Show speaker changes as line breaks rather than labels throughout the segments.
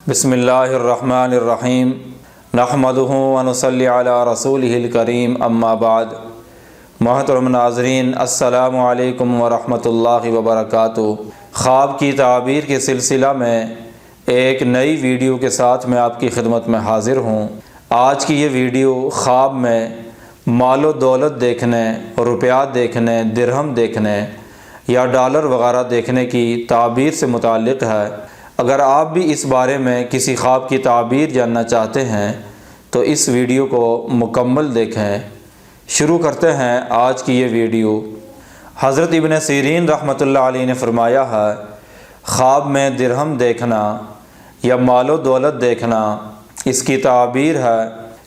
بسم اللہ الرحمن الرحیم نحمدہ ونصلی علی رسولہ الکریم اما بعد۔ محترم ناظرین، السلام علیکم ورحمۃ اللہ وبرکاتہ۔ خواب کی تعبیر کے سلسلہ میں ایک نئی ویڈیو کے ساتھ میں آپ کی خدمت میں حاضر ہوں۔ آج کی یہ ویڈیو خواب میں مال و دولت دیکھنے، روپیات دیکھنے، درہم دیکھنے یا ڈالر وغیرہ دیکھنے کی تعبیر سے متعلق ہے۔ اگر آپ بھی اس بارے میں کسی خواب کی تعبیر جاننا چاہتے ہیں تو اس ویڈیو کو مکمل دیکھیں۔ شروع کرتے ہیں آج کی یہ ویڈیو۔ حضرت ابن سیرین رحمۃ اللہ علیہ نے فرمایا ہے، خواب میں درہم دیکھنا یا مال و دولت دیکھنا، اس کی تعبیر ہے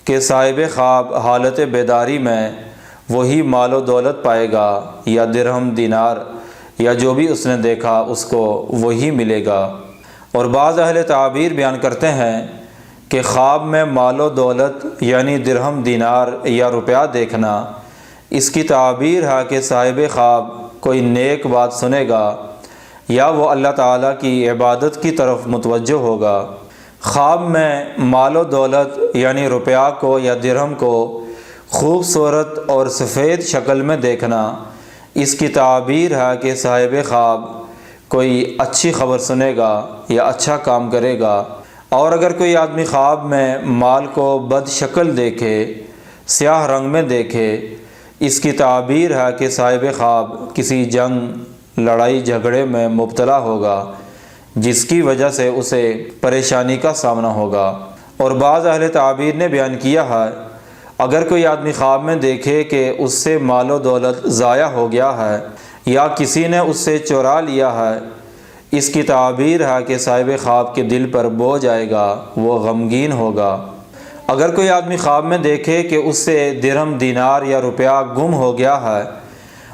کہ صاحب خواب حالت بیداری میں وہی مال و دولت پائے گا یا درہم دینار یا جو بھی اس نے دیکھا اس کو وہی ملے گا۔ اور بعض اہل تعبیر بیان کرتے ہیں کہ خواب میں مال و دولت یعنی درہم دینار یا روپیہ دیکھنا، اس کی تعبیر ہے کہ صاحب خواب کوئی نیک بات سنے گا یا وہ اللہ تعالیٰ کی عبادت کی طرف متوجہ ہوگا۔ خواب میں مال و دولت یعنی روپیہ کو یا درہم کو خوبصورت اور سفید شکل میں دیکھنا، اس کی تعبیر ہے کہ صاحب خواب کوئی اچھی خبر سنے گا یا اچھا کام کرے گا۔ اور اگر کوئی آدمی خواب میں مال کو بد شکل دیکھے، سیاہ رنگ میں دیکھے، اس کی تعبیر ہے کہ صاحب خواب کسی جنگ، لڑائی جھگڑے میں مبتلا ہوگا جس کی وجہ سے اسے پریشانی کا سامنا ہوگا۔ اور بعض اہل تعبیر نے بیان کیا ہے، اگر کوئی آدمی خواب میں دیکھے کہ اس سے مال و دولت ضائع ہو گیا ہے یا کسی نے اس سے چورا لیا ہے، اس کی تعبیر ہے کہ صاحب خواب کے دل پر بوجھ آئے گا، وہ غمگین ہوگا۔ اگر کوئی آدمی خواب میں دیکھے کہ اس سے درہم دینار یا روپیہ گم ہو گیا ہے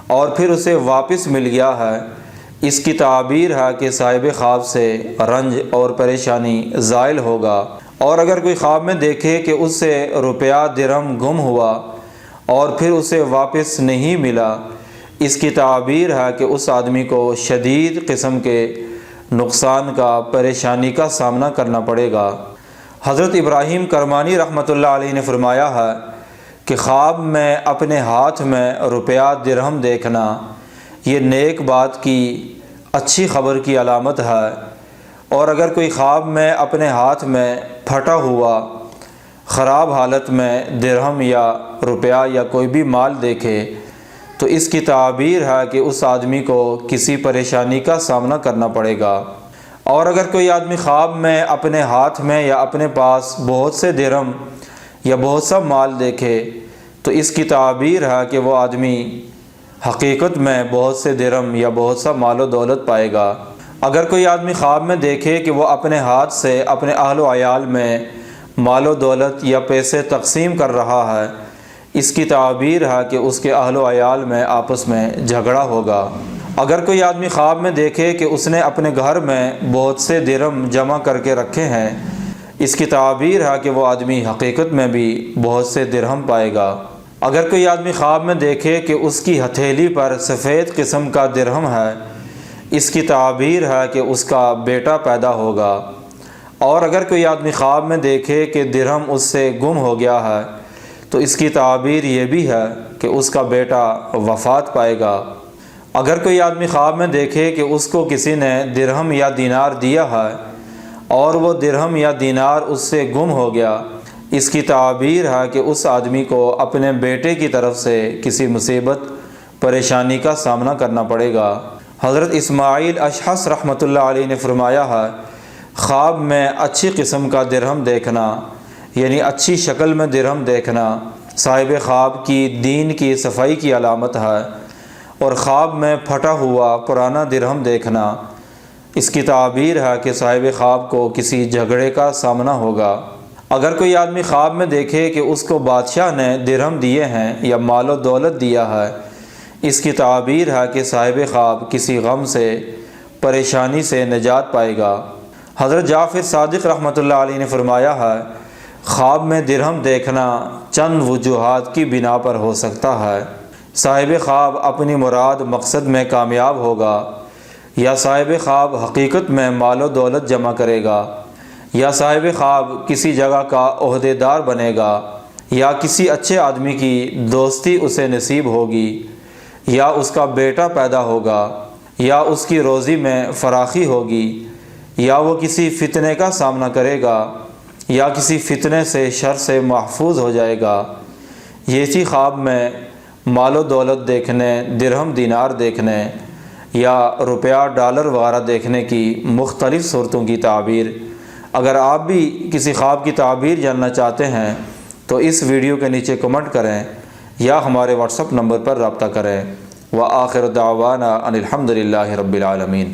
اور پھر اسے واپس مل گیا ہے، اس کی تعبیر ہے کہ صاحب خواب سے رنج اور پریشانی زائل ہوگا۔ اور اگر کوئی خواب میں دیکھے کہ اس سے روپیہ درہم گم ہوا اور پھر اسے واپس نہیں ملا، اس کی تعبیر ہے کہ اس آدمی کو شدید قسم کے نقصان کا، پریشانی کا سامنا کرنا پڑے گا۔ حضرت ابراہیم کرمانی رحمۃ اللہ علیہ نے فرمایا ہے کہ خواب میں اپنے ہاتھ میں روپیہ درہم دیکھنا یہ نیک بات کی، اچھی خبر کی علامت ہے۔ اور اگر کوئی خواب میں اپنے ہاتھ میں پھٹا ہوا، خراب حالت میں درہم یا روپیہ یا کوئی بھی مال دیکھے تو اس کی تعبیر ہے کہ اس آدمی کو کسی پریشانی کا سامنا کرنا پڑے گا۔ اور اگر کوئی آدمی خواب میں اپنے ہاتھ میں یا اپنے پاس بہت سے درہم یا بہت سا مال دیکھے تو اس کی تعبیر ہے کہ وہ آدمی حقیقت میں بہت سے درہم یا بہت سا مال و دولت پائے گا۔ اگر کوئی آدمی خواب میں دیکھے کہ وہ اپنے ہاتھ سے اپنے اہل و عیال میں مال و دولت یا پیسے تقسیم کر رہا ہے، اس کی تعبیر ہے کہ اس کے اہل و عیال میں آپس میں جھگڑا ہوگا۔ اگر کوئی آدمی خواب میں دیکھے کہ اس نے اپنے گھر میں بہت سے درہم جمع کر کے رکھے ہیں، اس کی تعبیر ہے کہ وہ آدمی حقیقت میں بھی بہت سے درہم پائے گا۔ اگر کوئی آدمی خواب میں دیکھے کہ اس کی ہتھیلی پر سفید قسم کا درہم ہے، اس کی تعبیر ہے کہ اس کا بیٹا پیدا ہوگا۔ اور اگر کوئی آدمی خواب میں دیکھے کہ درہم اس سے گم ہو گیا ہے تو اس کی تعبیر یہ بھی ہے کہ اس کا بیٹا وفات پائے گا۔ اگر کوئی آدمی خواب میں دیکھے کہ اس کو کسی نے درہم یا دینار دیا ہے اور وہ درہم یا دینار اس سے گم ہو گیا، اس کی تعبیر ہے کہ اس آدمی کو اپنے بیٹے کی طرف سے کسی مصیبت، پریشانی کا سامنا کرنا پڑے گا۔ حضرت اسماعیل اشحص رحمۃ اللہ علیہ نے فرمایا ہے، خواب میں اچھی قسم کا درہم دیکھنا یعنی اچھی شکل میں درہم دیکھنا صاحب خواب کی دین کی صفائی کی علامت ہے۔ اور خواب میں پھٹا ہوا پرانا درہم دیکھنا، اس کی تعبیر ہے کہ صاحب خواب کو کسی جھگڑے کا سامنا ہوگا۔ اگر کوئی آدمی خواب میں دیکھے کہ اس کو بادشاہ نے درہم دیے ہیں یا مال و دولت دیا ہے، اس کی تعبیر ہے کہ صاحب خواب کسی غم سے، پریشانی سے نجات پائے گا۔ حضرت جعفر صادق رحمۃ اللہ علیہ نے فرمایا ہے، خواب میں درہم دیکھنا چند وجوہات کی بنا پر ہو سکتا ہے۔ صاحب خواب اپنی مراد مقصد میں کامیاب ہوگا، یا صاحب خواب حقیقت میں مال و دولت جمع کرے گا، یا صاحب خواب کسی جگہ کا عہدے دار بنے گا، یا کسی اچھے آدمی کی دوستی اسے نصیب ہوگی، یا اس کا بیٹا پیدا ہوگا، یا اس کی روزی میں فراخی ہوگی، یا وہ کسی فتنے کا سامنا کرے گا، یا کسی فتنے سے شر سے محفوظ ہو جائے گا۔ یہ اسی خواب میں مال و دولت دیکھنے، درہم دینار دیکھنے یا روپیہ ڈالر وغیرہ دیکھنے کی مختلف صورتوں کی تعبیر۔ اگر آپ بھی کسی خواب کی تعبیر جاننا چاہتے ہیں تو اس ویڈیو کے نیچے کمنٹ کریں یا ہمارے واٹس ایپ نمبر پر رابطہ کریں۔ وآخر دعوانا ان الحمد للہ رب العالمین۔